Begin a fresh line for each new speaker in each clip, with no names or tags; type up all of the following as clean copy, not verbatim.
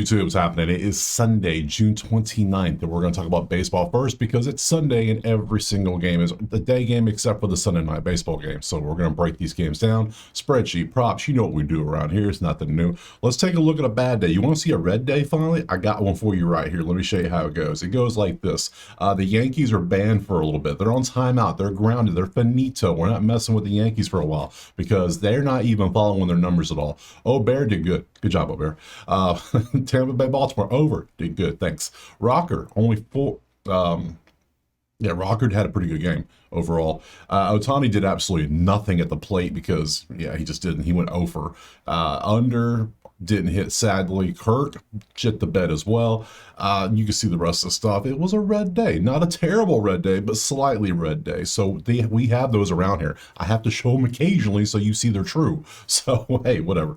YouTube? What's happening? It is Sunday, June 29th, and we're going to talk about baseball first because it's Sunday and every single game is the day game except for the Sunday night baseball game. So we're going to break these games down. Spreadsheet, props, you know what we do around here. It's nothing new. Let's take a look at a bad day. You want to see a red day finally? I got one for you right here. Let me show you how it goes. It goes like this. The Yankees are banned for a little bit. They're on timeout. They're grounded. They're finito. We're not messing with the Yankees for a while because they're not even following their numbers at all. Oh, Bear did good. Good job, Bear. Tampa Bay, Baltimore, over. Did good, thanks. Rocker, only 4. Yeah, Rocker had a pretty good game overall. Ohtani did absolutely nothing at the plate because, yeah, he just didn't. He went over. Under, didn't hit, sadly. Kirk shit the bed as well. You can see the rest of the stuff. It was a red day. Not a terrible red day, but slightly red day. So we have those around here. I have to show them occasionally so you see they're true. So, hey, whatever.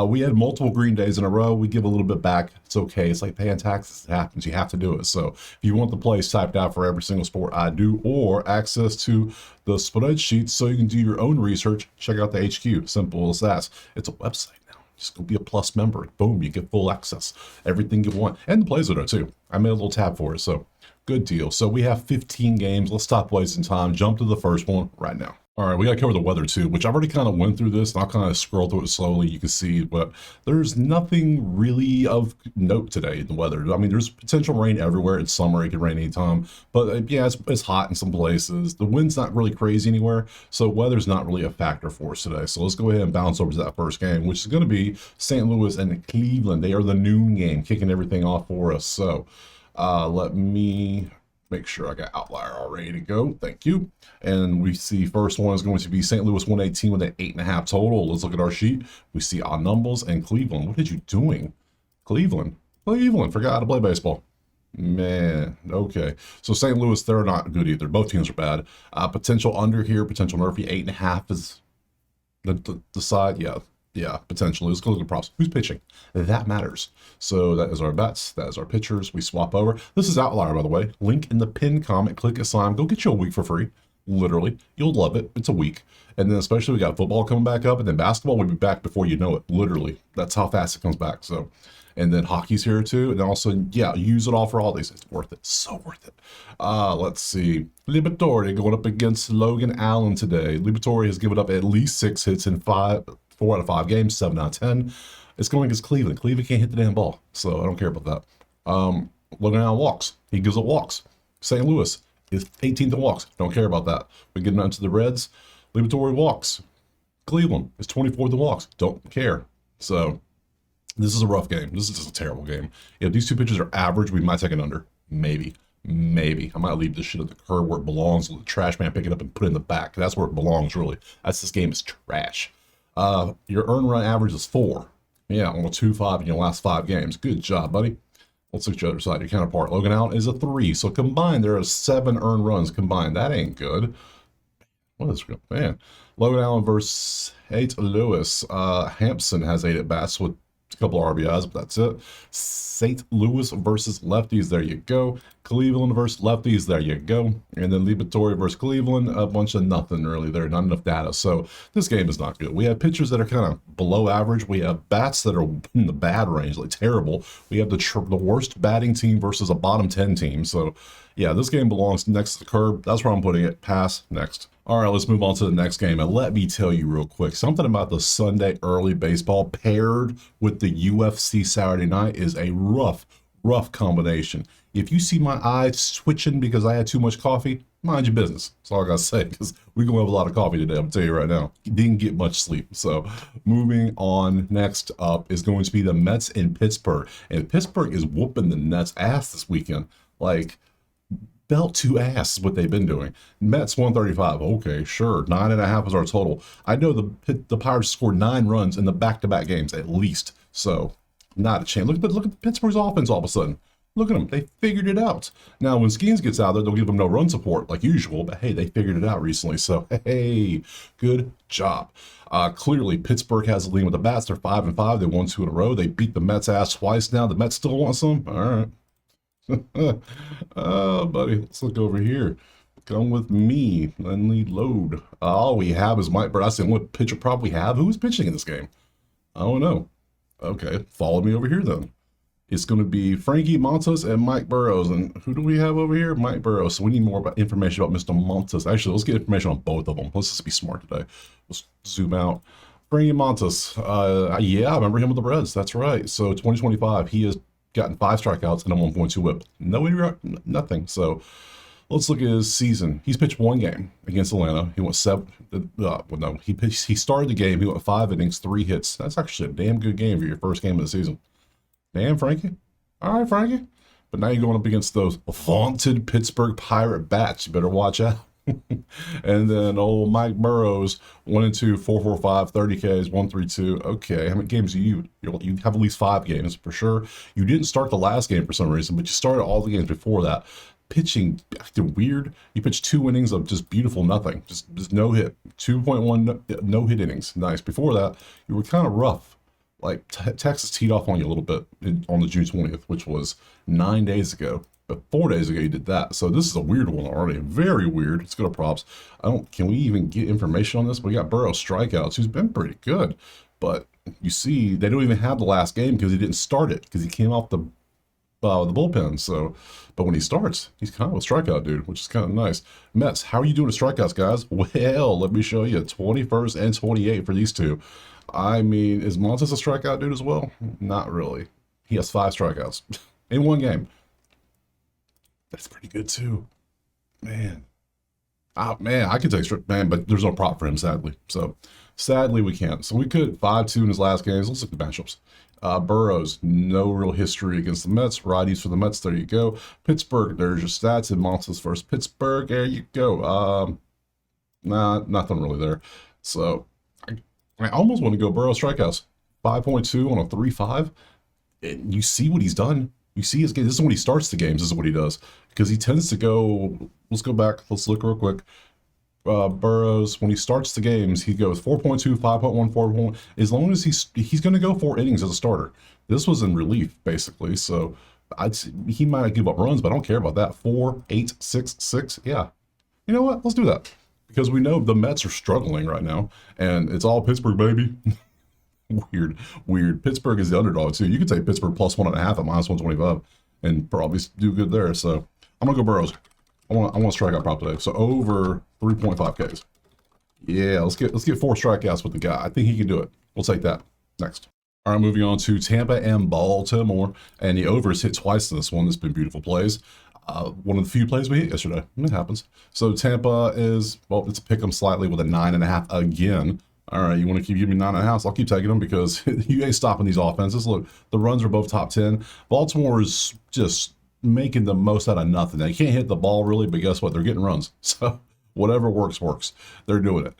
We had multiple green days in a row. We give a little bit back. It's okay. It's like paying taxes. It happens. You have to do it. So if you want the plays typed out for every single sport, I do, or access to the spreadsheet so you can do your own research, check out the HQ. Simple as that. It's a website. Just go be a Plus member. Boom, you get full access. Everything you want. And the plays are there too. I made a little tab for it, so good deal. So we have 15 games. Let's stop wasting time. Jump to the first one right now. All right, we got to cover the weather too, which I've already kind of went through this, and I'll kind of scroll through it slowly. You can see, but there's nothing really of note today in the weather. I mean, there's potential rain everywhere. It's summer. It can rain anytime. But yeah, it's hot in some places. The wind's not really crazy anywhere, so weather's not really a factor for us today. So let's go ahead and bounce over to that first game, which is going to be St. Louis and Cleveland. They are the noon game, kicking everything off for us. So let me make sure I got outlier all ready to go. Thank you. And we see first one is going to be St. Louis 118 with an 8.5 total. Let's look at our sheet. We see our numbers and Cleveland. What are you doing? Cleveland. Forgot how to play baseball. Man, okay. So St. Louis, they're not good either. Both teams are bad. Potential under here, potential Murphy. 8.5 is the side. Yeah, potentially. Let's go look at props. Who's pitching? That matters. So that is our bets. That is our pitchers. We swap over. This is Outlier, by the way. Link in the pinned comment. Click assign. Go get you a week for free. Literally. You'll love it. It's a week. And then especially we got football coming back up, and then basketball will be back before you know it. Literally. That's how fast it comes back. So, and then hockey's here too. And also, yeah, use it all for all these. It's worth it. So worth it. Let's see. Liberatore going up against Logan Allen today. Liberatore has given up at least 6 hits in 4 out of 5 games, 7 out of 10. It's going against Cleveland. Cleveland can't hit the damn ball, so I don't care about that. Logan Allen walks. He gives up walks. St. Louis is 18th in walks. Don't care about that. We get down to the Reds. Liberatore walks. Cleveland is 24th in walks. Don't care. So this is a rough game. This is just a terrible game. If these two pitchers are average, we might take an under. Maybe. I might leave this shit at the curb where it belongs. Let the trash man pick it up and put it in the back. That's where it belongs, really. This game is trash. Your earned run average is 4. Yeah, on a 2-5 in your last 5 games. Good job, buddy. Let's look at the other side. Your counterpart, Logan Allen, is a 3. So combined, there are 7 earned runs combined. That ain't good. What is good? Man. Logan Allen versus St. Louis. Hampson has 8 at bats with a couple of RBIs, but that's it. St. Louis versus lefties. There you go. Cleveland versus lefties. There you go. And then Liberatore versus Cleveland. A bunch of nothing really there. Not enough data. So this game is not good. We have pitchers that are kind of below average. We have bats that are in the bad range, like terrible. We have the worst batting team versus a bottom 10 team. So yeah, this game belongs next to the curb. That's where I'm putting it. Pass. Next. All right, let's move on to the next game. And let me tell you real quick, something about the Sunday early baseball paired with the UFC Saturday night is a rough combination. If you see my eyes twitching because I had too much coffee, mind your business. That's all I gotta say, because we're gonna have a lot of coffee today, I'm tell you right now. Didn't get much sleep. So moving on, next up is going to be the Mets in Pittsburgh. And Pittsburgh is whooping the Nets ass this weekend. Like, belt to ass is what they've been doing. Mets 135. Okay, sure. 9.5 is our total. I know the Pirates scored 9 runs in the back-to-back games at least. So not a chance. Look at Pittsburgh's offense all of a sudden. Look at them. They figured it out. Now, when Skeens gets out there, they'll give them no run support like usual. But hey, they figured it out recently. So hey, good job. Clearly, Pittsburgh has a lead with the bats. They're 5-5. They won 2 in a row. They beat the Mets ass twice now. The Mets still want some. All right. Oh, buddy, let's look over here. Come with me. Lenny load. All we have is Mike Bird. I said, what pitcher prop we have? Who's pitching in this game? I don't know. Okay, follow me over here then. It's going to be Frankie Montas and Mike Burrows. And who do we have over here? Mike Burrows. So we need more information about Mr. Montas. Actually, let's get information on both of them. Let's just be smart today. Let's zoom out. Frankie Montas. Yeah, I remember him with the Reds. That's right. So 2025, he has gotten 5 strikeouts and a 1.2 whip. Nothing. So let's look at his season. He's pitched 1 game against Atlanta. He went 7. He started the game. He went 5 innings, 3 hits. That's actually a damn good game for your first game of the season. Damn, Frankie. All right, Frankie. But now you're going up against those vaunted Pittsburgh Pirate bats. You better watch out. And then old Mike Burrows, 1-2, 4.45, 30 Ks, 1.32. Okay, how many games do you have? At least 5 games for sure. You didn't start the last game for some reason, but you started all the games before that. Pitching acting weird. You pitched 2 innings of just beautiful nothing, just no hit. 2.1 no hit innings. Nice. Before that, you were kind of rough. Like Texas teed off on you a little bit on the June 20th, which was 9 days ago. But 4 days ago you did that. So this is a weird one already. Very weird. Let's go to props. Can we even get information on this? We got Burrow strikeouts, who's been pretty good. But you see, they don't even have the last game because he didn't start it, because he came off the bullpen. So, but when he starts, he's kind of a strikeout dude, which is kind of nice. Mets, how are you doing with strikeouts, guys? Well, let me show you. 21st and 28 for these two. I mean, is Montes a strikeout dude as well? Not really. He has 5 strikeouts in 1 game. That's pretty good too, man. Man, I could take straight, man, but there's no prop for him, sadly. So, sadly, we can't. So we could 5-2 in his last games. Let's look at the matchups. Burrows, no real history against the Mets. Righties for the Mets. There you go. Pittsburgh, there's your stats. And Montes versus Pittsburgh. There you go. Nothing really there. So I almost want to go Burrow strikeouts. 5.2 on a 3.5. And you see what he's done. You see his game. This is when he starts the games. This is what he does, because he tends to go. Let's go back. Let's look real quick. Burrows, when he starts the games, he goes 4.2, 5.1, 4.1. As long as he's going to go 4 innings as a starter. This was in relief basically, so he might give up runs, but I don't care about that. 4, 8, 6, 6. Yeah, you know what? Let's do that, because we know the Mets are struggling right now, and it's all Pittsburgh, baby. Weird. Pittsburgh is the underdog too. You could take Pittsburgh plus 1.5 at -125 and probably do good there. So I'm gonna go Burrows. I want to strike out prop today. So over 3.5 Ks. Yeah, let's get 4 strikeouts with the guy. I think he can do it. We'll take that. Next. All right, moving on to Tampa and Baltimore, and the overs hit twice in this one. It's been beautiful plays. One of the few plays we hit yesterday. It happens. So Tampa is, well, it's a pick 'em slightly with a 9.5 again. All right, you want to keep giving me 9.5? I'll keep taking them, because you ain't stopping these offenses. Look, the runs are both top 10. Baltimore is just making the most out of nothing. They can't hit the ball really, but guess what? They're getting runs. So whatever works. They're doing it.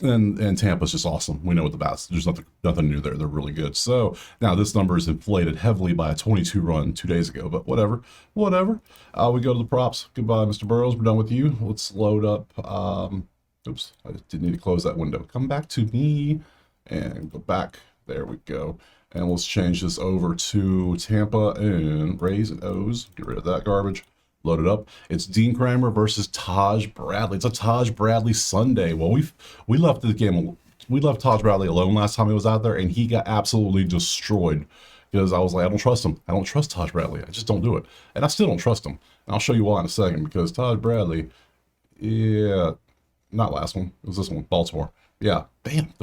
And Tampa's just awesome. We know what the bats. There's nothing new there. They're really good. So now this number is inflated heavily by a 22 run 2 days ago, but whatever. We go to the props. Goodbye, Mr. Burrows. We're done with you. Let's load up. Oops, I didn't need to close that window. Come back to me and go back. There we go. And let's change this over to Tampa and Rays and O's. Get rid of that garbage. Load it up. It's Dean Kramer versus Taj Bradley. It's a Taj Bradley Sunday. Well, we left the game. We left Taj Bradley alone last time he was out there, and he got absolutely destroyed, because I was like, I don't trust him. I don't trust Taj Bradley. I just don't do it. And I still don't trust him. And I'll show you why in a second, because Taj Bradley, yeah, not last one. It was this one, Baltimore. Yeah, damn,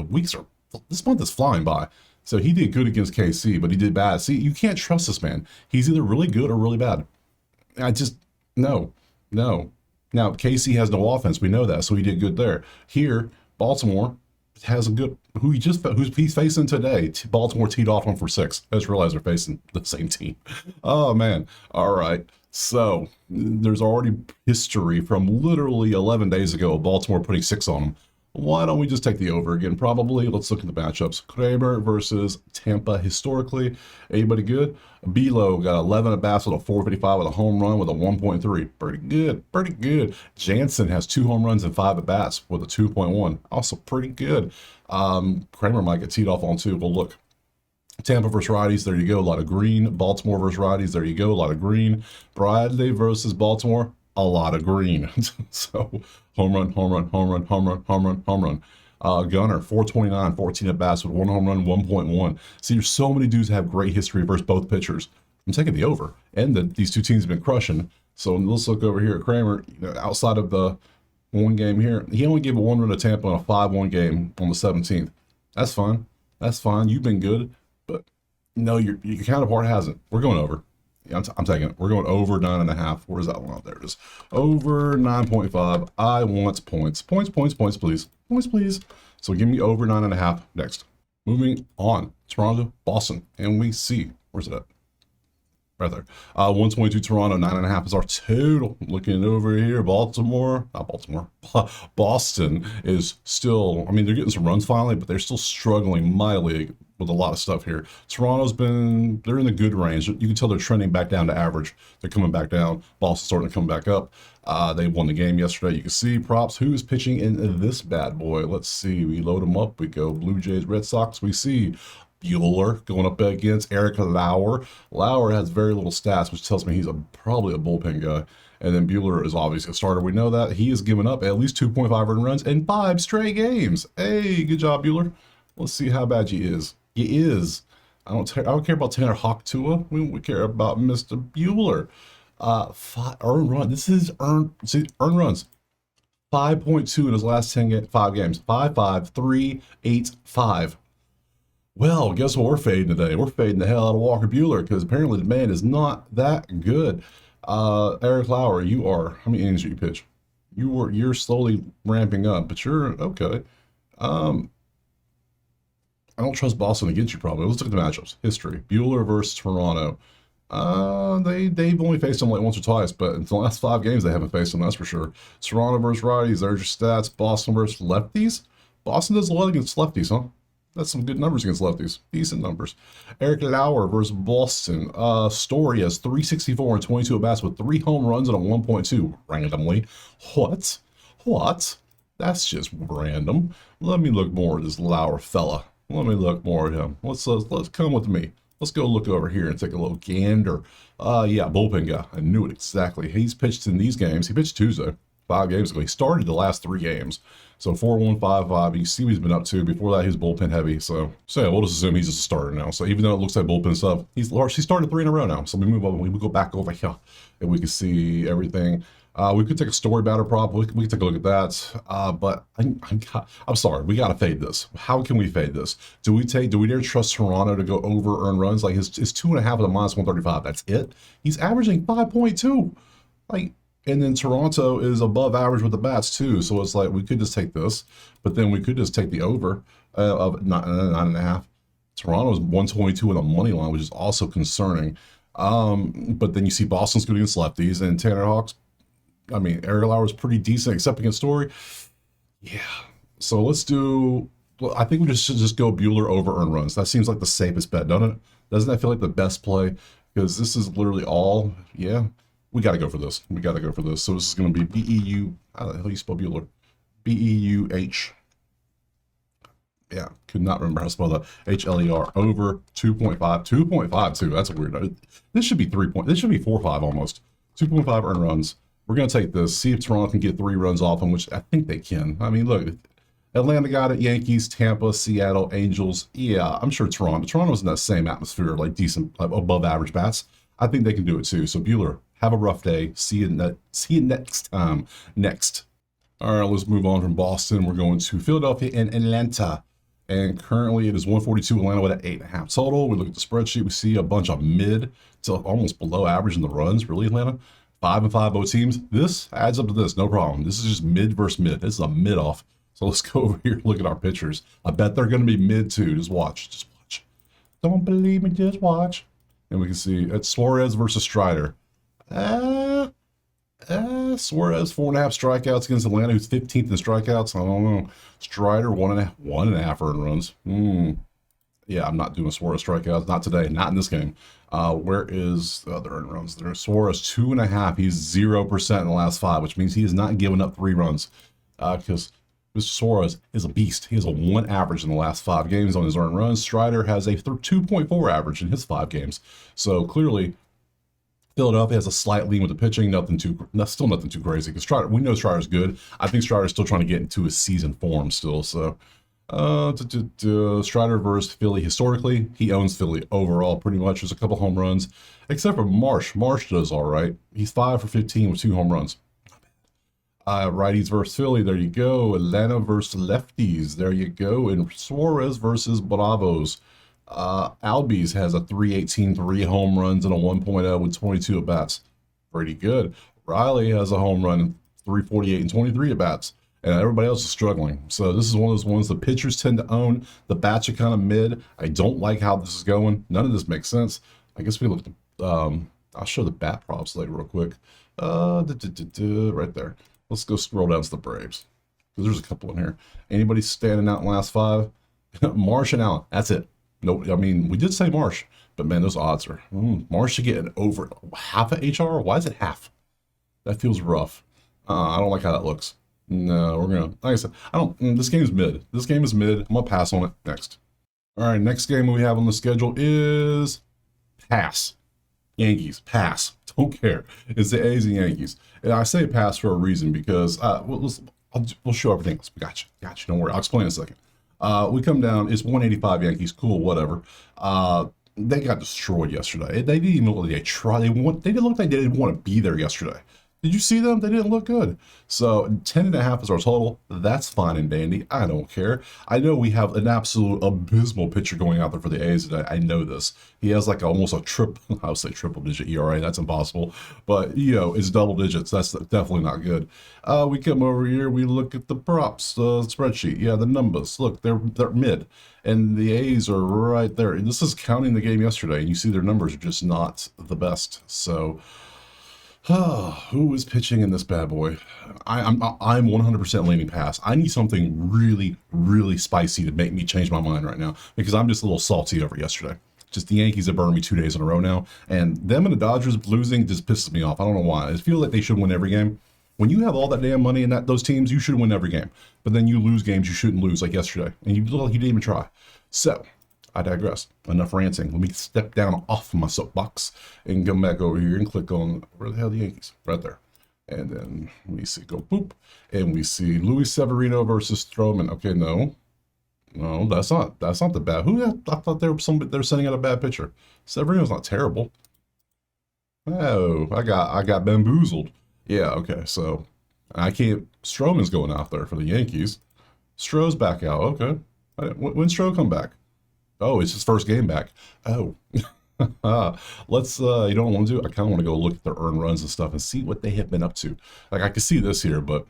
this month is flying by. So he did good against KC, but he did bad. See, you can't trust this man. He's either really good or really bad. No. Now, KC has no offense. We know that, so he did good there. Here, Baltimore has a good, who's he's facing today. Baltimore teed off him for 6. I just realized they're facing the same team. Oh, man. All right. So there's already history from literally 11 days ago of Baltimore putting 6 on them. Why don't we just take the over again? Probably. Let's look at the matchups. Kramer versus Tampa historically. Anybody good? Belo got 11 at bats with a 4.55 with a home run with a 1.3. Pretty good. Jansen has 2 home runs and 5 at bats with a 2.1. Also pretty good. Kramer might get teed off on too. Well, look. Tampa versus righties, there you go, a lot of green. Baltimore versus righties, there you go, a lot of green. Bradley versus Baltimore, a lot of green. So home run. Gunner, 429, 14 at bats with 1 home run, 1.1. See, there's so many dudes that have great history versus both pitchers. I'm taking the over, and these two teams have been crushing. So let's look over here at Kramer. Outside of the one game here, he only gave a 1 run to Tampa in a 5-1 game on the 17th. That's fine. That's fine. You've been good, but no, your counterpart hasn't. We're going over. Yeah, I'm taking it. We're going over 9.5. Where's that one? There it is. Over 9.5. I want points. Points, please. Points, please. So give me over 9.5 next. Moving on. Toronto, Boston. And we see, where's it at? Right there. 122 Toronto, 9.5 is our total. Looking over here, Baltimore, not Baltimore, Boston is still, I mean, they're getting some runs finally, but they're still struggling mightily with a lot of stuff here. Toronto's they're in the good range. You can tell they're trending back down to average. They're coming back down. Boston's starting to come back up. They won the game yesterday. You can see props. Who is pitching in this bad boy? Let's see. We load them up. We go Blue Jays, Red Sox. We see Bueller going up against Eric Lauer. Lauer has very little stats, which tells me he's probably a bullpen guy. And then Bueller is obviously a starter. We know that. He has given up at least 2.5 earned runs in 5 straight games. Hey, good job, Bueller. Let's see how bad he is. He is. I don't care about Tanner Hawk Tua. We care about Mr. Bueller. 5 earned runs. This is earned runs. 5.2 in his last 5 games. 5.5, 3, 8, 5. Well, guess what we're fading today? We're fading the hell out of Walker Bueller because apparently the man is not that good. Eric Lauer, you are, how many innings do you pitch? You're slowly ramping up, but you're okay. I don't trust Boston against you probably. Let's look at the matchups. History. Bueller versus Toronto. They've only faced him like once or twice, but in the last 5 games they haven't faced him, that's for sure. Toronto versus righties, there's your stats. Boston versus lefties. Boston does a lot against lefties, huh? That's some good numbers against lefties. Decent numbers. Eric Lauer versus Boston. Story has 364 and 22 at bats with 3 home runs and a 1.2 randomly. What? That's just random. Let me look more at this Lauer fella. Let me look more at him. Let's come with me. Let's go look over here and take a little gander. Yeah, bullpen guy. I knew it exactly. He's pitched in these games. He pitched Tuesday, 5 games ago. He started the last 3 games. So 4.155. You see what he's been up to. Before that, he was bullpen heavy. So yeah, we'll just assume he's just a starter now. So even though it looks like bullpen stuff, he started 3 in a row now. So we move on. We go back over here and we can see everything. We could take a story batter prop. We can take a look at that. But I'm sorry, we got to fade this. How can we fade this? Do we dare trust Toronto to go over earned runs? Like his 2.5 at the minus 135. That's it. He's averaging 5.2. And then Toronto is above average with the bats too. So it's like we could just take this, but then we could just take the over of 9.5. Toronto's 122 in the money line, which is also concerning. But then you see Boston's good against lefties, and Tanner Hawks. I mean, Eric Lauer is pretty decent, except against Story. Yeah. So let's do. Well, I think we should just go Bueller over earned runs. That seems like the safest bet, doesn't it? Doesn't that feel like the best play? Because this is literally all. Yeah. We got to go for this. So this is going to be B-E-U. How the hell do you spell Bueller? B-E-U-H. Yeah, could not remember how to spell that. H-L-E-R over 2.5. 2.52. That's a weird. This should be 3 point. This should be 4.5 almost. 2.5 earned runs. We're going to take this. See if Toronto can get 3 runs off them, which I think they can. I mean, look, Atlanta got it. Yankees, Tampa, Seattle, Angels. Yeah, I'm sure Toronto's in that same atmosphere, like decent, above average bats. I think they can do it too. So Bueller, have a rough day. See you next time. Next. All right, let's move on from Boston. We're going to Philadelphia and Atlanta. And currently it is 142. Atlanta with an 8.5 total. We look at the spreadsheet. We see a bunch of mid to almost below average in the runs. Really, Atlanta? 5-5 teams. This adds up to this. No problem. This is just mid versus mid. This is a mid off. So let's go over here and look at our pitchers. I bet they're going to be mid too. Just watch. Don't believe me. Just watch. And we can see it's Suarez versus Strider. Suarez, 4.5 strikeouts against Atlanta, who's 15th in strikeouts. I don't know. Strider, 1.5 earned runs. Yeah, I'm not doing Suarez strikeouts. Not today. Not in this game. Where is the other earned runs? There's Suarez, 2.5. He's 0% in the last 5, which means he has not given up 3 runs. Because Mr. Suarez is a beast. He has a 1 average in the last 5 games on his earned runs. Strider has a 2.4 average in his 5 games. So clearly, Philadelphia has a slight lean with the pitching, still nothing too crazy. Because Strider, we know Strider's good. I think Strider's still trying to get into his season form still. So, Strider versus Philly. Historically, he owns Philly overall pretty much. There's a couple home runs, except for Marsh. Marsh does all right. He's 5 for 15 with 2 home runs. Righties versus Philly. There you go. Atlanta versus lefties. There you go. And Suarez versus Bravos. Albies has a 318, 3 home runs, and a 1.0 with 22 at bats. Pretty good. Riley has a home run, 348 and 23 at bats, and everybody else is struggling. So this is one of those ones the pitchers tend to own. The bats are kind of mid. I don't like how this is going. None of this makes sense. I guess we look at the, I'll show the bat props later real quick. Right there. Let's go scroll down to the Braves, because there's a couple in here. Anybody standing out in the last 5? Marsh and Allen. That's it. No, I mean, we did say Marsh, but man, those odds are, Marsh should get an over half a HR. Why is it half? That feels rough. I don't like how that looks. No, we're gonna, like I said, this game is mid. This game is mid. I'm gonna pass on it next. All right, next game we have on the schedule is pass. Yankees, pass. Don't care. It's the A's and Yankees. And I say pass for a reason because, we'll show everything else. We got you. Don't worry. I'll explain in a second. We come down, it's 185 Yankees, cool, whatever. They got destroyed yesterday. They didn't even look like they tried. They didn't look like they didn't want to be there yesterday. Did you see them? They didn't look good. So 10.5 is our total. That's fine and dandy. I don't care. I know we have an absolute abysmal pitcher going out there for the A's today. I know this. He has like almost a I would say triple digit ERA. That's impossible. But, it's double digits. That's definitely not good. We come over here. We look at the props spreadsheet. Yeah, the numbers. Look, they're mid. And the A's are right there. And this is counting the game yesterday. And you see their numbers are just not the best. So... who is pitching in this bad boy? I'm 100% leaning pass. I need something really, really spicy to make me change my mind right now because I'm just a little salty over yesterday. Just the Yankees have burned me 2 days in a row now, and them and the Dodgers losing just pisses me off. I don't know why. I feel like they should win every game. When you have all that damn money in those teams, you should win every game. But then you lose games you shouldn't lose, like yesterday, and you didn't even try. So. I digress. Enough ranting. Let me step down off my soapbox and come back over here and click on where the hell are the Yankees? Right there. And then we see go boop. And we see Luis Severino versus Stroman. Okay, no, that's not the bad. I thought they're sending out a bad pitcher. Severino's not terrible. Oh, I got bamboozled. Yeah, okay, so I can't. Stroman's going out there for the Yankees. Stroh's back out. Okay, when Stroh come back? Oh, it's his first game back. Oh, let's, you know what I want to do? I kind of want to go look at their earned runs and stuff and see what they have been up to. Like, I can see this here, but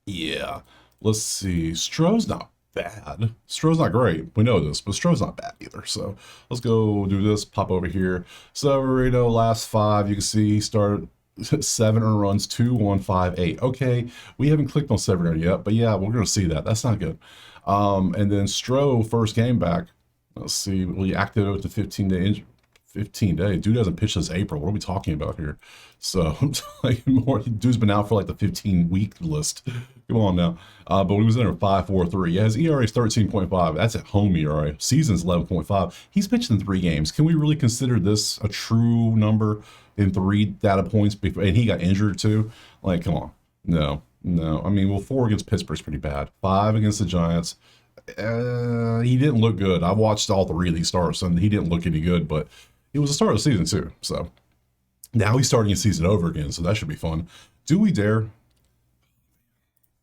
yeah, let's see. Stroh's not bad. Stroh's not great. We know this, but Stroh's not bad either. So let's go do this. Pop over here. Severino, last 5, you can see he started 7 earned runs, 2, 1, 5, 8. Okay, we haven't clicked on Severino yet, but yeah, we're going to see that. That's not good. And then Stroh, first game back. Let's see. We activated the 15-day. 15 days. Dude hasn't pitched since April. What are we talking about here? So, like, dude's been out for like the 15-week list. Come on now. But he was in at 5.43. Yeah, his ERA is 13.5. That's at home ERA. Season's 11.5. He's pitched in 3 games. Can we really consider this a true number in 3 data points? Before, and he got injured too. Like, come on. No. I mean, well, 4 against Pittsburgh's pretty bad. 5 against the Giants. He didn't look good. I watched all 3 of these starts, and he didn't look any good, but it was the start of the season too. So now he's starting his season over again, so that should be fun. Do we dare?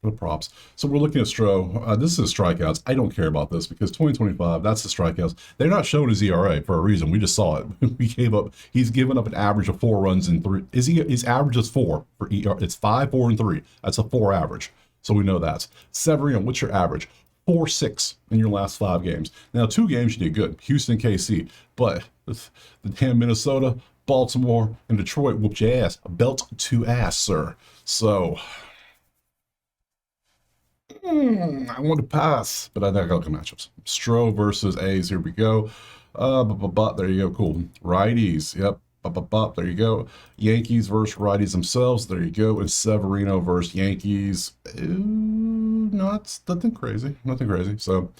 The props. So we're looking at Stroh. This is strikeouts. I don't care about this because 2025, that's the strikeouts. They're not showing his ERA for a reason. We just saw it. We gave up. He's given up an average of 4 runs in 3. His average is 4 for ERA. It's 5, 4, and 3. That's a 4 average. So we know that. Severino, what's your average? 4.6 in your last 5 games. Now, 2 games you did good. Houston, KC. But the damn Minnesota, Baltimore, and Detroit whooped your ass. Belt to ass, sir. So I want to pass, but I think I got the matchups. Stroh versus A's. Here we go. There you go. Cool. Righties. Yep. There you go. Yankees versus righties themselves. There you go. And Severino versus Yankees. Nothing crazy. So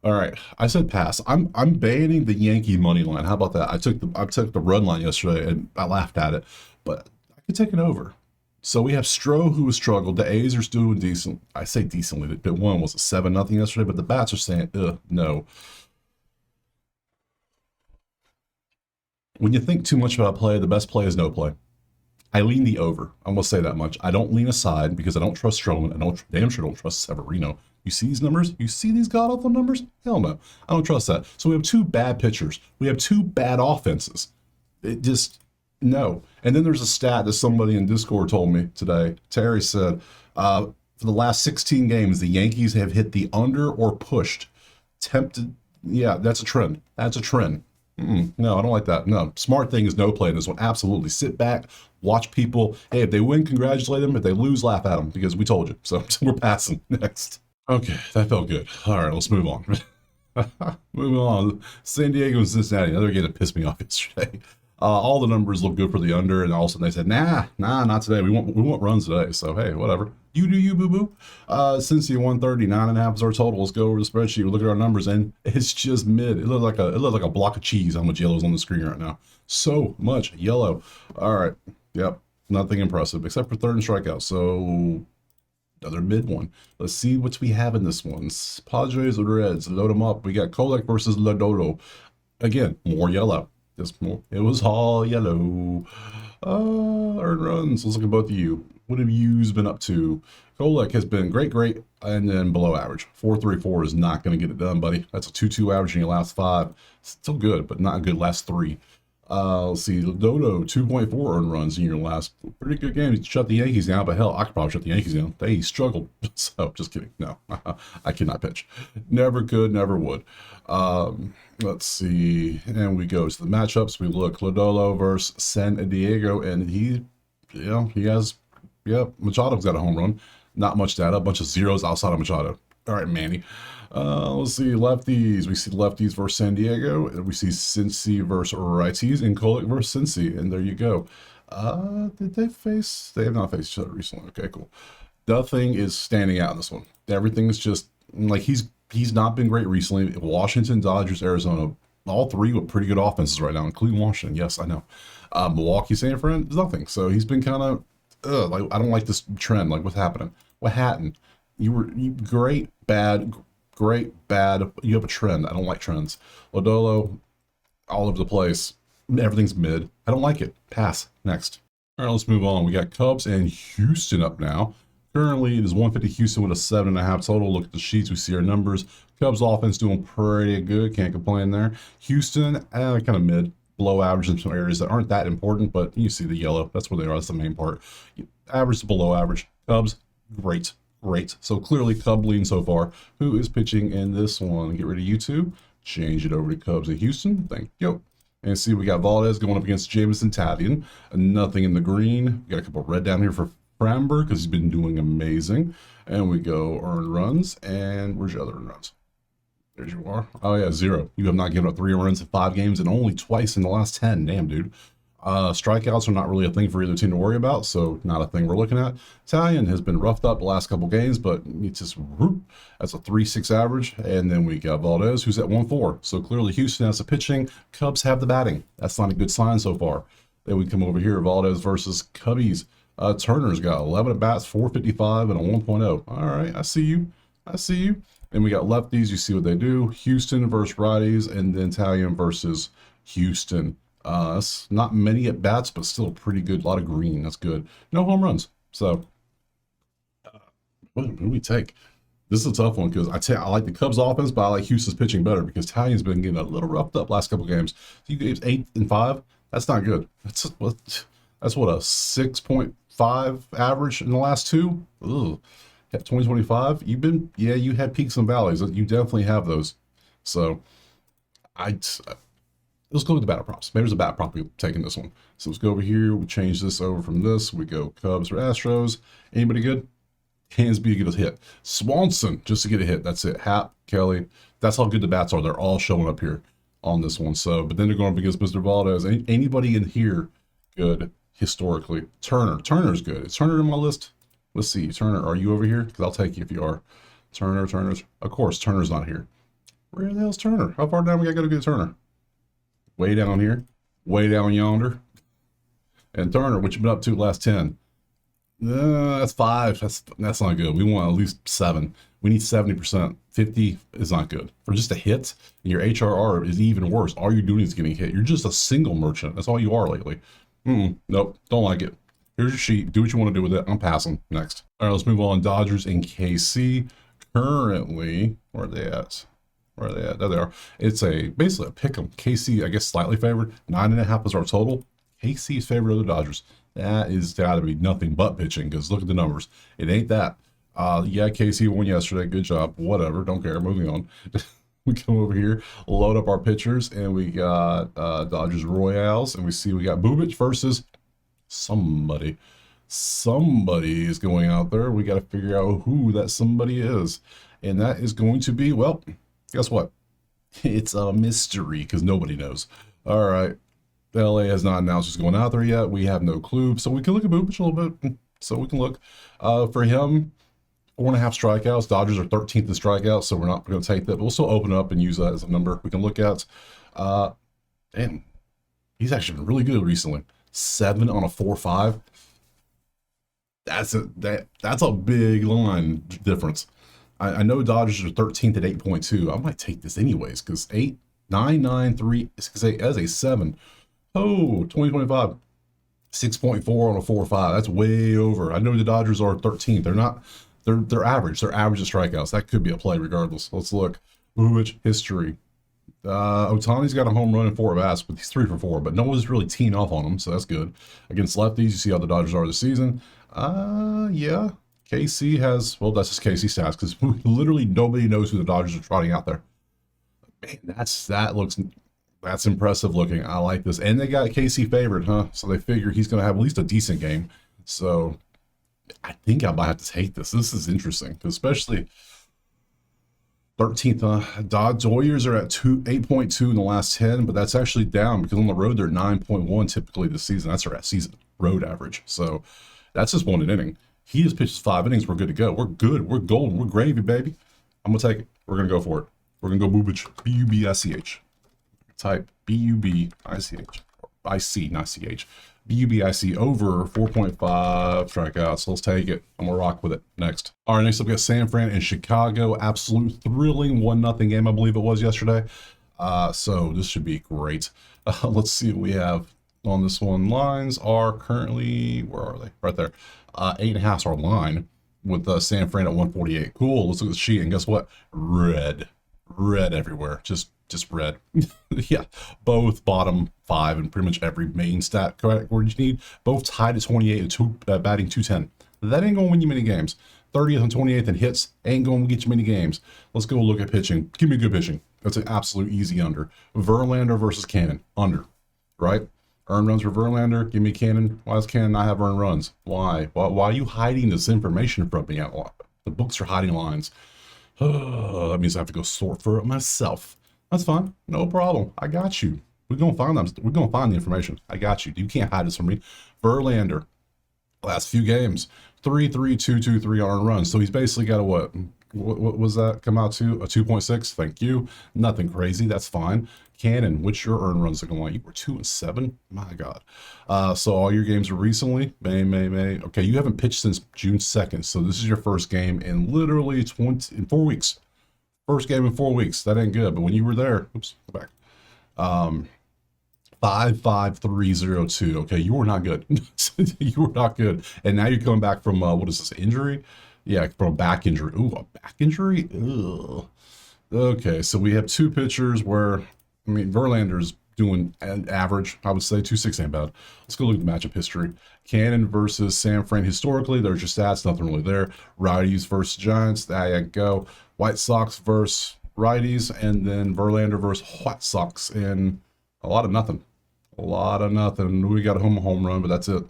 All right, I said pass. I'm banning the Yankee money line. How about that? I took the run line yesterday and I laughed at it, but I could take it over. So we have Stroh who has struggled. The A's are still doing decent. I say decently. The one was a 7-0 yesterday, but the bats are saying, no. When you think too much about a play, the best play is no play. I lean the over. I'm gonna say that much. I don't lean aside because I don't trust Stroman. I don't damn sure don't trust Severino. You see these numbers? You see these god awful numbers? Hell no. I don't trust that. So we have two bad pitchers. We have two bad offenses. It just no. And then there's a stat that somebody in Discord told me today. Terry said, for the last 16 games, the Yankees have hit the under or pushed. Tempted. Yeah, that's a trend. That's a trend. No, I don't like that. No, smart thing is no play in this one. Absolutely. Sit back, watch people. Hey, if they win, congratulate them. If they lose, laugh at them because we told you. So we're passing next. Okay, that felt good. All right, let's move on. Moving on. San Diego and Cincinnati, another game that pissed me off yesterday. All the numbers look good for the under, and all of a sudden they said, nah, not today. We want runs today. So hey, whatever. You do you, boo boo. Cincy 130, 9.5 is our total. Let's go over the spreadsheet. We look at our numbers, and it's just mid. It looked like a block of cheese. How much yellow is on the screen right now? So much yellow. All right. Yep. Nothing impressive except for third and strikeout. So another mid one. Let's see what we have in this one. Padres or Reds. Load them up. We got Kolek versus Lodolo. Again, more yellow. Just more. It was all yellow. Earned runs. Let's look at both of you. What have you been up to? Kolek has been great, and then below average. 4.34 is not going to get it done, buddy. That's a 2.2 average in your last 5. Still good, but not good last 3. Let's see. Dodo, 2.4 earned runs in your last pretty good game. You shut the Yankees down, but hell, I could probably shut the Yankees down. They struggled. So, just kidding. No, I cannot pitch. Never could, never would. Let's see. And we go to the matchups. We look Lodolo versus San Diego, and he has, Machado's got a home run. Not much data, a bunch of zeros outside of Machado. All right, Manny. Let's see, lefties. We see lefties versus San Diego, and we see Cincy versus righties, and Kolek versus Cincy, and there you go. Did they face? They have not faced each other recently. Okay, cool. Nothing is standing out in this one. Everything's just like he's not been great recently. Washington, Dodgers, Arizona, all three with pretty good offenses right now, including Washington. Yes, I know. Milwaukee, San Fran, nothing. So he's been kind of like I don't like this trend. Like what's happening? What happened? You great, bad, great, bad. You have a trend. I don't like trends. Lodolo, all over the place. Everything's mid. I don't like it. Pass. Next. All right, let's move on. We got Cubs and Houston up now. Currently, it is 150 Houston with a 7.5 total. Look at the sheets. We see our numbers. Cubs offense doing pretty good. Can't complain there. Houston, kind of mid. Below average in some areas that aren't that important, but you see the yellow. That's where they are. That's the main part. Average to below average. Cubs, great. So clearly Cub lean so far. Who is pitching in this one? Get rid of you two. Change it over to Cubs and Houston. Thank you. And see, we got Valdez going up against Jameson Tavian. Nothing in the green. We got a couple red down here for Framber because he's been doing amazing. And we go earned runs. And where's your other earned runs? There you are. Oh, yeah, 0. You have not given up 3 runs in 5 games and only twice in the last 10. Damn, dude. Strikeouts are not really a thing for either team to worry about, so not a thing we're looking at. Italian has been roughed up the last couple games, but it's just that's a 3.6 average. And then we got Valdez, who's at 1.4. So clearly Houston has the pitching. Cubs have the batting. That's not a good sign so far. Then we come over here, Valdez versus Cubbies. Turner's got 11 at bats, 4.55, and a 1.0. All right, I see you. And we got lefties. You see what they do. Houston versus righties, and then Italian versus Houston. That's not many at bats, but still pretty good. A lot of green. That's good. No home runs. So, what do we take? This is a tough one because I like the Cubs offense, but I like Houston's pitching better because Italian's been getting a little roughed up last couple games. You gave 8 and 5. That's not good. That's what a 6.5 average in the last 2. Ugh. At 2025, you had peaks and valleys. You definitely have those. So, let's go with the batter props. Maybe there's a bat prop we're taking this one. So let's go over here. We change this over from this. We go Cubs or Astros. Anybody good? Hansby to get a hit. Swanson just to get a hit. That's it. Hap, Kelly. That's how good the bats are. They're all showing up here on this one. So, but then they're going up against Mr. Valdez. Anybody in here good historically? Turner's good. Is Turner in my list? Let's see. Turner, are you over here? Because I'll take you if you are. Turner's. Of course, Turner's not here. Where the hell's Turner? How far down we gotta go to get Turner? Way down here, way down yonder. And Turner, what you been up to last 10? That's 5. That's not good. We want at least 7. We need 70%. 50 is not good. For just a hit, and your HRR is even worse. All you're doing is getting hit. You're just a single merchant. That's all you are lately. Nope, don't like it. Here's your sheet. Do what you want to do with it. I'm passing. Next. All right, let's move on. Dodgers and KC. Currently, where are they at? Where are they at? There they are. It's basically a pick 'em. KC, I guess, slightly favored. 9.5 is our total. KC's favorite of the Dodgers. That is got to be nothing but pitching because look at the numbers. It ain't that. Yeah, KC won yesterday. Good job. Whatever. Don't care. Moving on. We come over here, load up our pitchers, and we got Dodgers Royals, and we see we got Bubic versus somebody. Somebody is going out there. We got to figure out who that somebody is. And that is going to be, well, guess what? It's a mystery because nobody knows. All right. LA has not announced who's going out there yet. We have no clue. So we can look at Bubic a little bit. So we can look for him. 4.5 strikeouts. Dodgers are 13th in strikeouts, so we're not going to take that. But we'll still open up and use that as a number we can look at. And he's actually been really good recently. 7 on a 4.5. That's a big line difference. I know Dodgers are 13th at 8.2. I might take this anyways because 8, 9, 9, 3, 6, 8 as a 7. Oh, 2025. 6.4 on a 4.5. That's way over. I know the Dodgers are 13th. They're not. They're average. They're average of strikeouts. That could be a play regardless. Let's look. Bubic history. Otani's got a home run and 4 at-bats, but he's 3 for 4. But no one's really teeing off on him, so that's good. Against lefties, you see how the Dodgers are this season. Yeah. KC has, well, that's just KC stats because literally nobody knows who the Dodgers are trotting out there. Man, that's impressive looking. I like this. And they got KC favored, huh? So they figure he's going to have at least a decent game. So I think I might have to take this. This is interesting, especially 13th. Dodge Warriors are at 8.2 in the last 10, but that's actually down because on the road they're 9.1 typically this season. That's our season road average. So that's just 1 inning. He just pitches 5 innings. We're good to go. We're good. We're golden. We're gravy, baby. I'm going to take it. We're going to go for it. We're going to go Bubic. B-U-B-I-C-H. Type B-U-B-I-C-H. I-C, not C-H. B-U-B-I-C over 4.5 strikeouts. So let's take it. I'm going to rock with it. Next. All right, next up we got San Fran and Chicago. Absolute thrilling 1-0 game, I believe it was yesterday. So this should be great. Let's see what we have on this one. Lines are currently, where are they? Right there. 8.5 is our line with San Fran at 148. Cool. Let's look at the sheet, and guess what? Red everywhere. Just red. Yeah, both bottom 5 and pretty much every main stat correct where you need. Both tied at 28 and batting 210. That ain't gonna win you many games. 30th and 28th in hits ain't gonna get you many games. Let's go look at pitching. Give me good pitching. That's an absolute easy under. Verlander versus Cannon. Under. Right? Earned runs for Verlander. Give me Cannon. Why does Cannon not have earned runs? Why? Why are you hiding this information from me? The books are hiding lines. That means I have to go sort for it myself. That's fine. No problem. I got you. We're going to find them. We're going to find the information. I got you. You can't hide this from me. Verlander, last few games, 3.3, 2.23 earned runs. So he's basically got a what was that come out to? A 2.6. Thank you. Nothing crazy. That's fine. Cannon, what's your earned runs looking like? You were 2-7. My God. So all your games are recently May. Okay, you haven't pitched since June 2nd. So this is your first game in literally 4 weeks. First game in 4 weeks. That ain't good. But when you were there, oops, go back. 5.5302. Okay, you were not good. You were not good. And now you're coming back from what is this, injury? Yeah, from a back injury. Ooh, a back injury? Ugh. Okay, so we have 2 pitchers where, I mean, Verlander's doing an average, I would say. 2.6 ain't bad. Let's go look at the matchup history. Cannon versus San Fran. Historically, there's your stats, nothing really there. Righties versus Giants. There you go. White Sox versus righties, and then Verlander versus White Sox, and a lot of nothing. A lot of nothing. We got a home run, but that's it.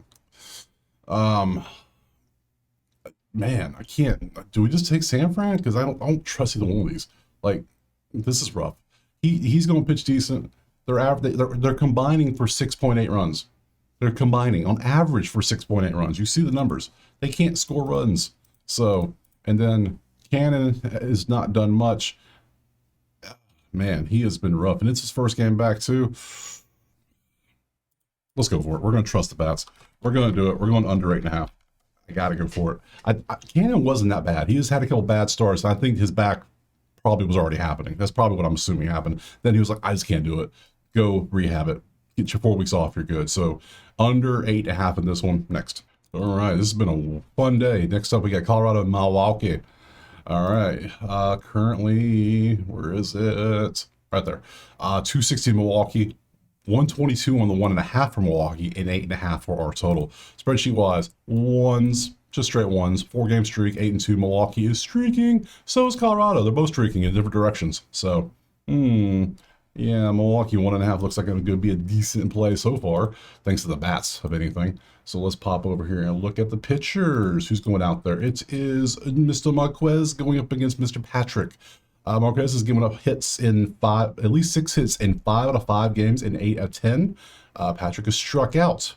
Man, I can't. Do we just take San Fran? Because I don't trust either one of these. Like, this is rough. He's going to pitch decent. They're combining for 6.8 runs. They're combining on average for 6.8 runs. You see the numbers. They can't score runs. So, and then Cannon has not done much. Man, he has been rough, and it's his first game back too. Let's go for it. We're going to trust the bats. We're going to do it. We're going under 8.5. I got to go for it. Cannon wasn't that bad. He just had a couple bad starts. I think his back probably was already happening. That's probably what I'm assuming happened. Then he was like, I just can't do it. Go rehab it. Get your 4 weeks off. You're good. So under 8.5 in this one. Next. All right. This has been a fun day. Next up, we got Colorado and Milwaukee. All right. Currently, where is it? Right there. 260 Milwaukee. 122 on the 1.5 for Milwaukee and 8.5 for our total. Spreadsheet wise, ones, just straight ones. 4-game streak, 8-2. Milwaukee is streaking. So is Colorado. They're both streaking in different directions. So, yeah, Milwaukee 1.5 looks like it's going to be a decent play so far, thanks to the bats, if anything. So let's pop over here and look at the pitchers. Who's going out there? It is Mr. Marquez going up against Mr. Patrick. Marquez has given up hits in at least 6 hits in 5 out of 5 games in 8 out of 10. Patrick has struck out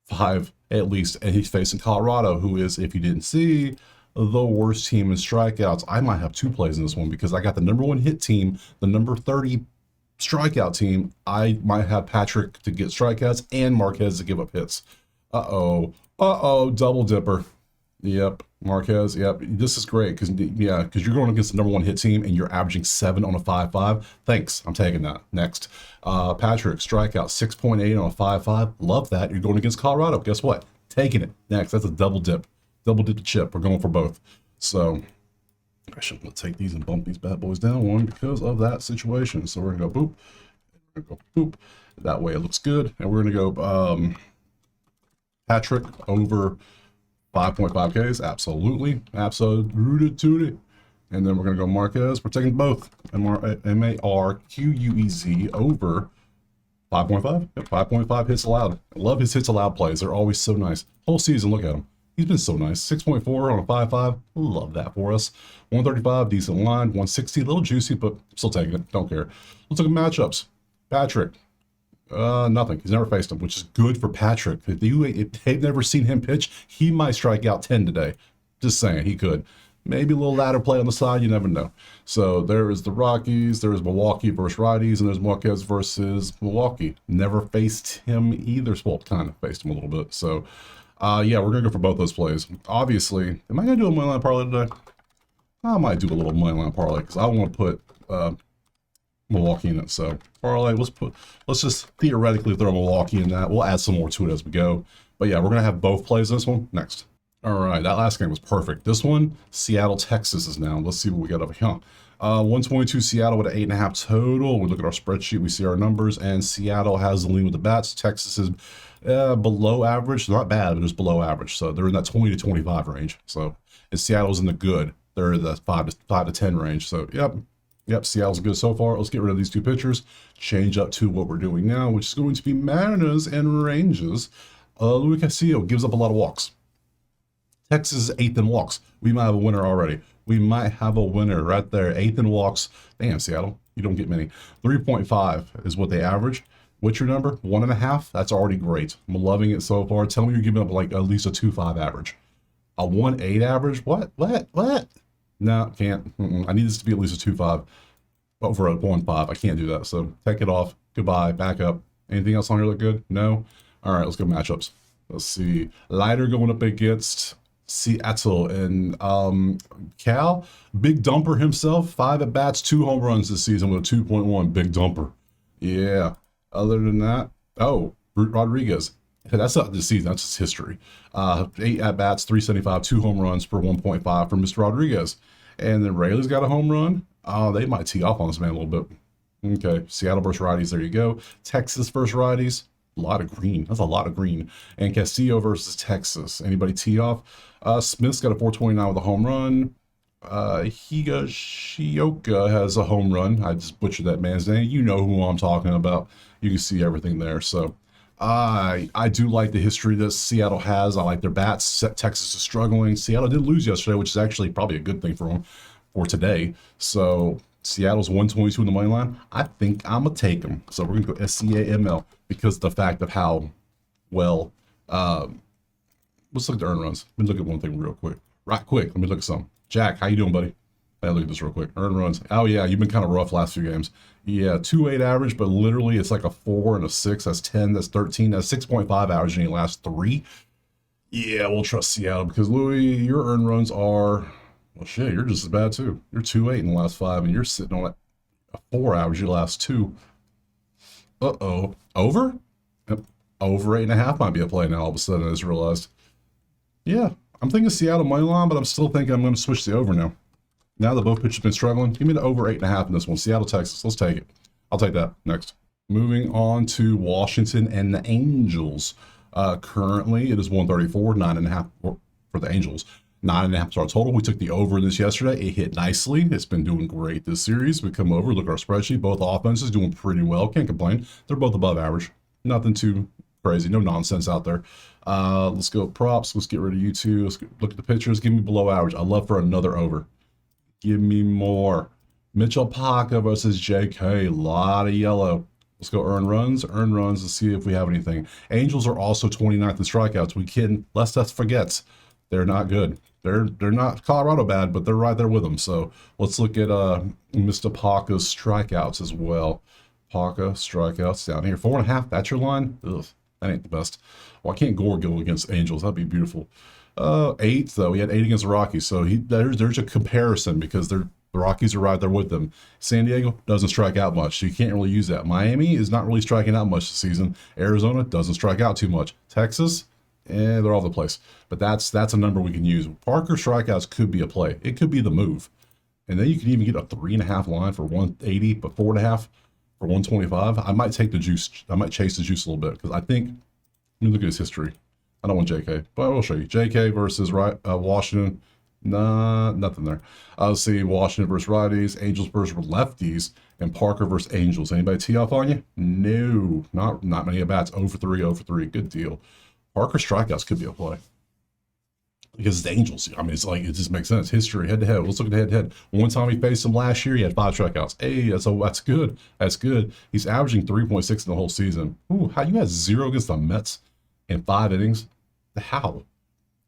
5 at least, and he's facing Colorado, who is, if you didn't see, the worst team in strikeouts. I might have 2 plays in this one because I got the number 1 hit team, the number 30 strikeout team. I might have Patrick to get strikeouts and Marquez to give up hits. Double dipper. Yep, Marquez. Yep, this is great because you're going against the number 1 hit team and you're averaging 7 on a 5.5. Thanks, I'm taking that. Next, Patrick strikeout 6.8 on a 5.5. Love that. You're going against Colorado. Guess what? Taking it. Next, that's a double dip the chip. We're going for both. So I should take these and bump these bad boys down one because of that situation. So we're gonna go boop. We're gonna go boop. That way it looks good, and we're gonna go Patrick over 5.5 Ks, absolutely. And then we're going to go Marquez. We're taking both. Marquez over 5.5. Yep, 5.5 hits allowed. I love his hits allowed plays. They're always so nice. Whole season, look at him. He's been so nice. 6.4 on a 5.5. Love that for us. 135, decent line. 160, a little juicy, but still taking it. Don't care. Let's look at matchups. Patrick. Nothing. He's never faced him, which is good for Patrick. If they've never seen him pitch, he might strike out 10 today. Just saying, he could. Maybe a little ladder play on the side, you never know. So there is the Rockies, there's Milwaukee versus righties, and there's Marquez versus Milwaukee. Never faced him either. Well, kind of faced him a little bit. So, yeah, we're going to go for both those plays. Obviously, am I going to do a money line parlay today? I might do a little money line parlay because I want to put Milwaukee in it. So parlay, let's just theoretically throw Milwaukee in that. We'll add some more to it as we go. But yeah, we're gonna have both plays in this one next. All right, that last game was perfect. This one, Seattle, Texas is now. Let's see what we got over here. 122 Seattle with an 8.5 total. We look at our spreadsheet, we see our numbers, and Seattle has the lead with the bats. Texas is below average, not bad, but it's below average. So they're in that 20 to 25 range. So and Seattle's in the good. They're in the 5 to 10 range. So Yep, Seattle's good so far. Let's get rid of these 2 pitchers. Change up to what we're doing now, which is going to be Mariners and Rangers. Luis Castillo gives up a lot of walks. Texas is 8th in walks. We might have a winner already. We might have a winner right there. 8th in walks. Damn, Seattle, you don't get many. 3.5 is what they average. What's your number? 1.5? That's already great. I'm loving it so far. Tell me you're giving up like at least a 2.5 average. A 1.8 average? What? No, can't. I need this to be at least a 2.5 over a 1.5. I can't do that. So take it off. Goodbye. Back up. Anything else on here look good? No? All right, let's go matchups. Let's see. Leiter going up against Seattle and Cal. Big dumper himself. 5 at bats, 2 home runs this season with a 2.1. Big dumper. Yeah. Other than that, Rodriguez. That's not this season. That's just history. 8 at bats, 375, 2 home runs for 1.5 for Mr. Rodriguez. And then Rayleigh's got a home run. They might tee off on this man a little bit. Okay, Seattle versus righties. There you go. Texas versus righties. A lot of green. That's a lot of green. And Castillo versus Texas. Anybody tee off? Smith's got a 429 with a home run. Higashioka has a home run. I just butchered that man's name. You know who I'm talking about. You can see everything there. So I do like the history that Seattle has. I like their bats. Texas is struggling. Seattle did lose yesterday, which is actually probably a good thing for them for today. So Seattle's 122 in the money line. I think I'm going to take them. So we're going to go SCAML because of the fact of how well. Let's look at the earn runs. Let me look at one thing real quick. Right quick. Let me look at some. Jack, how you doing, buddy? Hey, look at this real quick. Earned runs. Oh yeah, you've been kind of rough last few games. Yeah, 2.8 average, but literally it's like a 4 and a 6. That's 10. That's 13. That's 6.5 average in your last 3. Yeah, we'll trust Seattle because Louis, your earned runs are, well, shit, you're just as bad too. You're 2.8 in the last 5, and you're sitting on a 4 average your last 2. Uh-oh. Over? Yep. Over 8.5 might be a play now. All of a sudden, I just realized. Yeah, I'm thinking Seattle money line, but I'm still thinking I'm going to switch the over now. Now that both pitchers have been struggling, give me the over 8.5 in this one. Seattle, Texas. Let's take it. I'll take that. Next. Moving on to Washington and the Angels. Currently, it is 134, 9.5 for the Angels. 9.5 is our total. We took the over this yesterday. It hit nicely. It's been doing great this series. We come over, look at our spreadsheet. Both offenses doing pretty well. Can't complain. They're both above average. Nothing too crazy. No nonsense out there. Let's go props. Let's get rid of you two. Let's look at the pitchers. Give me below average. I'd love for another over. Give me more. Mitchell Parker versus JK. A lot of yellow. Let's go earn runs. Earn runs to see if we have anything. Angels are also 29th in strikeouts. We can, lest us forget, they're not good. They're not Colorado bad, but they're right there with them. So let's look at Mr. Parker's strikeouts as well. Parker strikeouts down here. 4.5. That's your line. Ugh, that ain't the best. Well, I can't Gore go against Angels. That'd be beautiful. 8 though. He had 8 against the Rockies. So there's a comparison because the Rockies are right there with them. San Diego doesn't strike out much, so you can't really use that. Miami is not really striking out much this season. Arizona doesn't strike out too much. Texas, they're all over the place. But that's a number we can use. Parker strikeouts could be a play. It could be the move. And then you can even get a 3.5 line for 180, but 4.5 for 125. I might take the juice. I might chase the juice a little bit because I think, let me look at his history. I don't want JK, but I will show you. JK versus Washington. Nah, nothing there. Let's see, Washington versus righties, Angels versus lefties, and Parker versus Angels. Anybody tee off on you? No, not many at bats. 0 for 3, 0 for 3. Good deal. Parker strikeouts could be a play because it's the Angels. I mean, it's like, it just makes sense. History, head to head. Let's look at head to head. One time he faced him last year, he had 5 strikeouts. Hey, that's good. That's good. He's averaging 3.6 in the whole season. Ooh, how you had 0 against the Mets in 5 innings? How?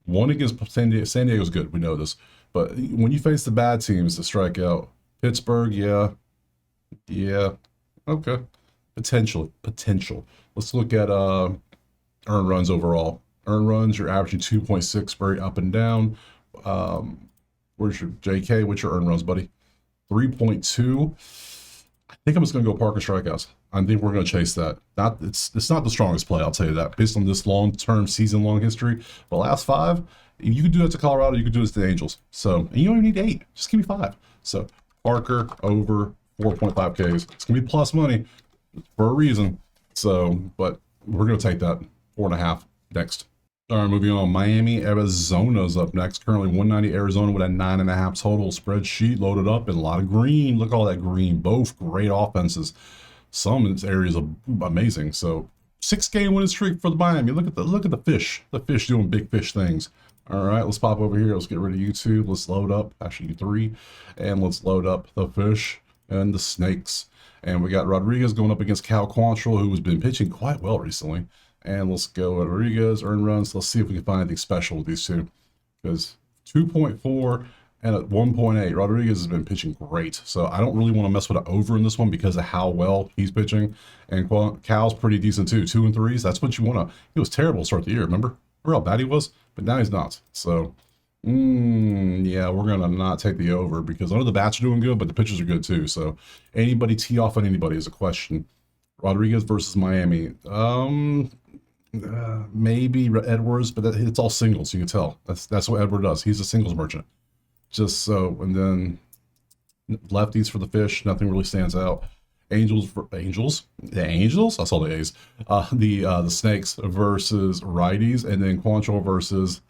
1 against San Diego. San Diego's good. We know this. But when you face the bad teams to strike out, Pittsburgh, yeah. Okay. Potential. Let's look at earned runs overall. Earned runs, you're averaging 2.6, very up and down. Where's your JK? What's your earned runs, buddy? 3.2. I think I'm just going to go Parker strikeouts. I think we're going to chase that. It's not the strongest play, I'll tell you that, based on this long-term, season-long history. The last 5, you could do that to Colorado, you could do this to the Angels. So, and you don't even need 8. Just give me 5. So, Parker over 4.5 Ks. It's going to be plus money for a reason. So, but we're going to take that 4.5 next. All right, moving on. Miami, Arizona's up next. Currently 190 Arizona with a 9.5 total. Spreadsheet loaded up and a lot of green. Look at all that green. Both great offenses. Some in this area are amazing. So 6-game winning streak for the Miami. Look at the fish. The fish doing big fish things. All right, let's pop over here. Let's get rid of you two. Let's load up. Actually, you 3. And let's load up the fish and the snakes. And we got Rodriguez going up against Cal Quantrill, who has been pitching quite well recently. And let's go Rodriguez, earn runs. Let's see if we can find anything special with these two. Because 2.4 and at 1.8, Rodriguez has been pitching great. So I don't really want to mess with an over in this one because of how well he's pitching. And Cal's pretty decent too. 2 and 3s. That's what you want to. He was terrible to start the year, remember? Remember how bad he was? But now he's not. So, yeah, we're going to not take the over because I know the bats are doing good, but the pitchers are good too. So anybody tee off on anybody is a question. Rodriguez versus Miami. Maybe Edwards, but it's all singles. You can tell that's what Edward does. He's a singles merchant. Just so, and then lefties for the fish. Nothing really stands out. Angels for Angels. The Angels. I saw the A's. The Snakes versus righties, and then Quantrill versus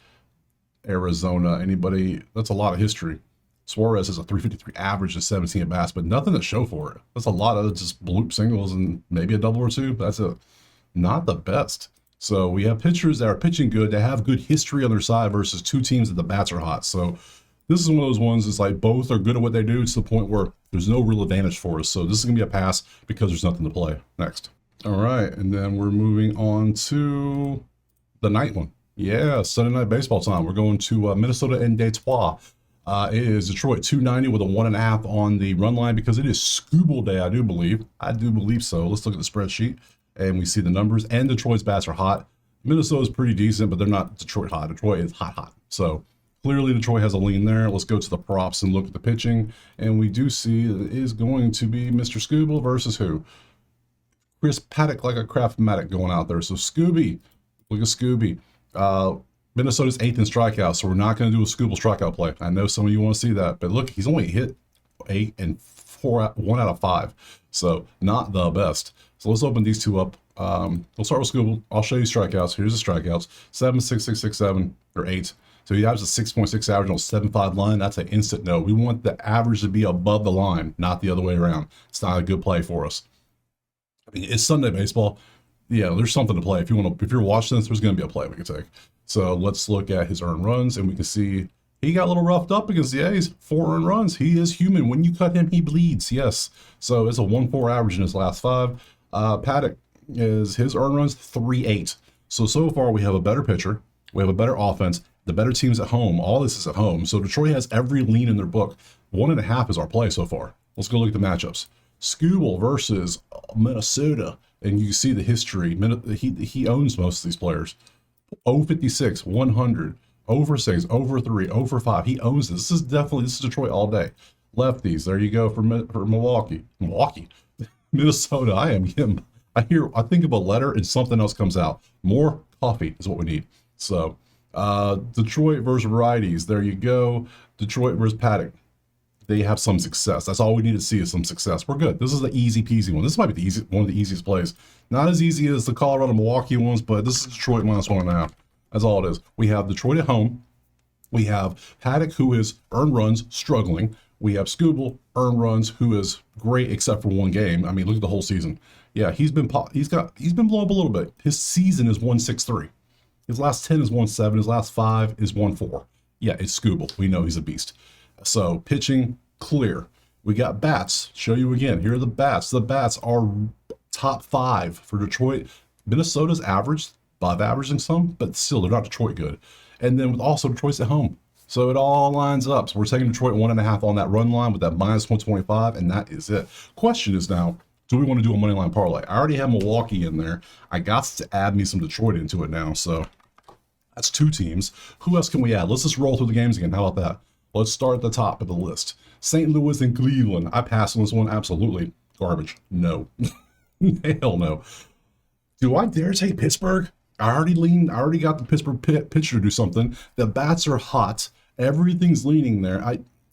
Arizona. Anybody? That's a lot of history. Suarez has a 353 average and 17 at bats, but nothing to show for it. That's a lot of just bloop singles and maybe a double or 2. But that's not the best. So we have pitchers that are pitching good. They have good history on their side versus 2 teams that the bats are hot. So this is one of those ones that's like both are good at what they do to the point where there's no real advantage for us. So this is going to be a pass because there's nothing to play. Next. All right. And then we're moving on to the night one. Yeah, Sunday night baseball time. We're going to Minnesota and Detroit. It is Detroit 290 with a 1.5 on the run line because it is Scooble Day, I do believe. I do believe so. Let's look at the spreadsheet and we see the numbers. And Detroit's bats are hot. Minnesota's pretty decent, but they're not Detroit hot. Detroit is hot. So clearly Detroit has a lean there. Let's go to the props and look at the pitching. And we do see that it is going to be Mr. Scooble versus who? Chris Paddock, like a Craftmatic going out there. So Scooby, look at Scooby. Minnesota's 8th in strikeouts, so we're not going to do a Scooble strikeout play. I know some of you want to see that, but look, he's only hit 8 and 1 out of 5, so not the best. So let's open these two up. We'll start with Scooble. I'll show you strikeouts. Here's the strikeouts: 7, 6, 6, 6, 7, or 8. So he averages a 6.6 average on 7.5 line. That's an instant no. We want the average to be above the line, not the other way around. It's not a good play for us. I mean, it's Sunday baseball. Yeah, there's something to play. If you're watching this, there's going to be a play we can take. So let's look at his earned runs, and we can see he got a little roughed up against the A's. 4 earned runs. He is human. When you cut him, he bleeds. Yes. So it's a 1.4 average in his last 5. Paddock is his earned runs 3.8. So far we have a better pitcher. We have a better offense. The better team's at home. All this is at home. So Detroit has every lean in their book. 1.5 is our play so far. Let's go look at the matchups. Scooble versus Minnesota, and you see the history. He owns most of these players. 056, 100, over 6, over 3, over 5. He owns this. This is Detroit all day. Lefties, there you go for Milwaukee. Minnesota, I am him. I think of a letter and something else comes out. More coffee is what we need. So Detroit versus righties, there you go. Detroit versus Paddock. They have some success. That's all we need to see is some success. We're good. This is the easy peasy one. This might be one of the easiest plays. Not as easy as the Colorado Milwaukee ones, but this is Detroit minus 1.5. That's all it is. We have Detroit at home. We have Paddock, who is earned runs struggling. We have Scooble, earned runs, who is great except for one game. I mean, look at the whole season. Yeah, he's been blown up a little bit. His season is 1.63. His last 10 is 1.7. His last 5 is 1.4. Yeah, it's Scooble. We know he's a beast. So pitching, clear. We got bats. Show you again. Here are the bats. The bats are top 5 for Detroit. Minnesota's average, above averaging some, but still they're not Detroit good. And then also Detroit's at home. So it all lines up. So we're taking Detroit 1.5 on that run line with that minus 125, and that is it. Question is now, do we want to do a money line parlay? I already have Milwaukee in there. I got to add me some Detroit into it now. So that's 2 teams. Who else can we add? Let's just roll through the games again. How about that? Let's start at the top of the list. St. Louis and Cleveland. I pass on this one. Absolutely. Garbage. No. Hell no. Do I dare take Pittsburgh? I already got the Pittsburgh pitcher to do something. The bats are hot. Everything's leaning there.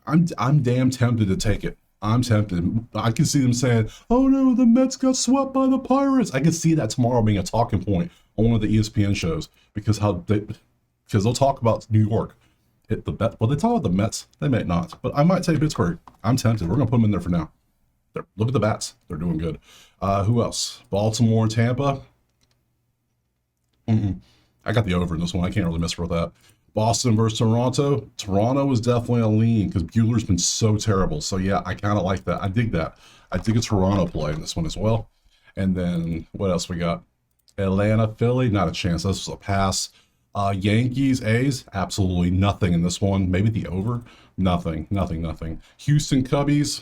I'm damn tempted to take it. I'm tempted. I can see them saying, oh no, the Mets got swept by the Pirates. I can see that tomorrow being a talking point on one of the ESPN shows because they'll talk about New York. Hit the bet. Well, they talk about the Mets. They may not, but I might take Pittsburgh. I'm tempted. We're gonna put them in there for now. Look at the bats. They're doing good. Who else? Baltimore and Tampa. I got the over in this one. I can't really mess with that. Boston versus Toronto. Toronto is definitely a lean because Bueller's been so terrible. So yeah, I kind of like that. I dig that. I dig a Toronto play in this one as well. And then what else we got? Atlanta, Philly. Not a chance. This was a pass. Yankees, A's, absolutely nothing in this one. Maybe the over, nothing. Houston Cubbies,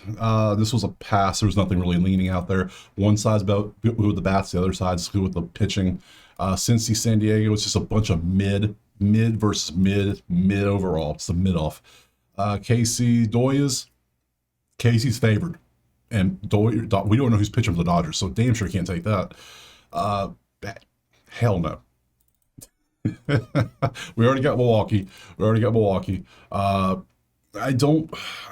this was a pass. There was nothing really leaning out there. One side's about good with the bats, the other side's good with the pitching. Cincy, San Diego, it's just a bunch of mid versus mid overall. It's the mid off. KC, Doyas, Casey's favored, and we don't know who's pitching for the Dodgers, so damn sure can't take that. Hell no. We already got Milwaukee. I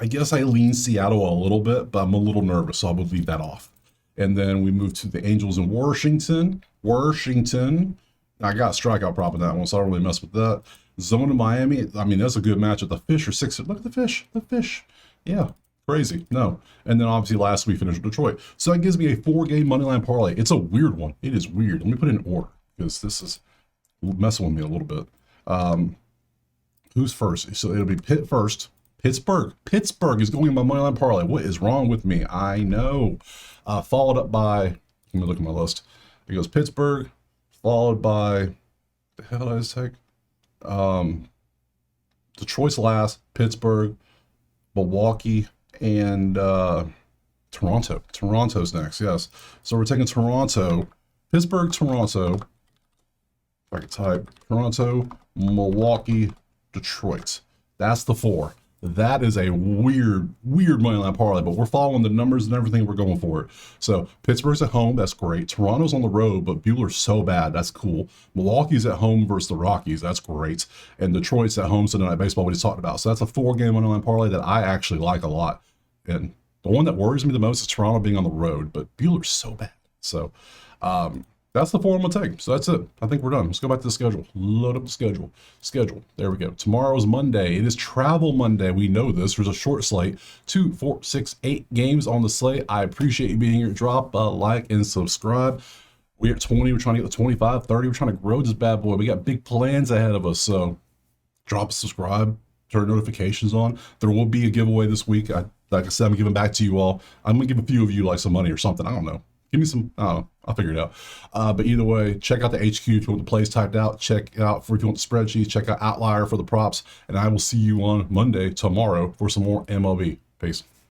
guess I lean Seattle a little bit, but I'm a little nervous, so I would leave that off. And then we move to the Angels in Washington. I got strikeout prop in that one, so I don't really mess with that. Zone in Miami. I mean, that's a good match. The fish are 6. Look at the fish. Yeah, crazy. No. And then obviously last we finished Detroit. So that gives me a 4-game moneyline parlay. It's a weird one. It is weird. Let me put it in order because this is messing with me a little bit. Who's first? So it'll be Pitt first. Pittsburgh is going in my moneyline parlay. What is wrong with me? I know. Followed up by, let me look at my list. It goes Pittsburgh, followed by, the hell did I just take? Detroit's last, Pittsburgh, Milwaukee, and Toronto. Toronto's next, yes. So we're taking Toronto, Pittsburgh, Toronto. If I can type Toronto, Milwaukee, Detroit. That's the 4. That is a weird money line parlay, but we're following the numbers and everything. We're going for it. So Pittsburgh's at home. That's great. Toronto's on the road, but Bueller's so bad. That's cool. Milwaukee's at home versus the Rockies. That's great. And Detroit's at home Sunday Night Baseball, we just talked about. So that's a 4-game money line parlay that I actually like a lot. And the one that worries me the most is Toronto being on the road, but Bueller's so bad. So, that's the 4 I'm going to take. So that's it. I think we're done. Let's go back to the schedule. Load up the schedule. There we go. Tomorrow's Monday. It is Travel Monday. We know this. There's a short slate. 2, 4, 6, 8 games on the slate. I appreciate you being here. Drop a like and subscribe. We're at 20. We're trying to get to 25, 30. We're trying to grow this bad boy. We got big plans ahead of us. So drop a subscribe. Turn notifications on. There will be a giveaway this week. Like I said, I'm giving back to you all. I'm going to give a few of you like some money or something. I don't know. Give me some, I don't know. I'll figure it out. But either way, check out the HQ if you want the plays typed out. Check it out if you want the spreadsheets. Check out Outlier for the props. And I will see you on Monday, tomorrow, for some more MLB. Peace.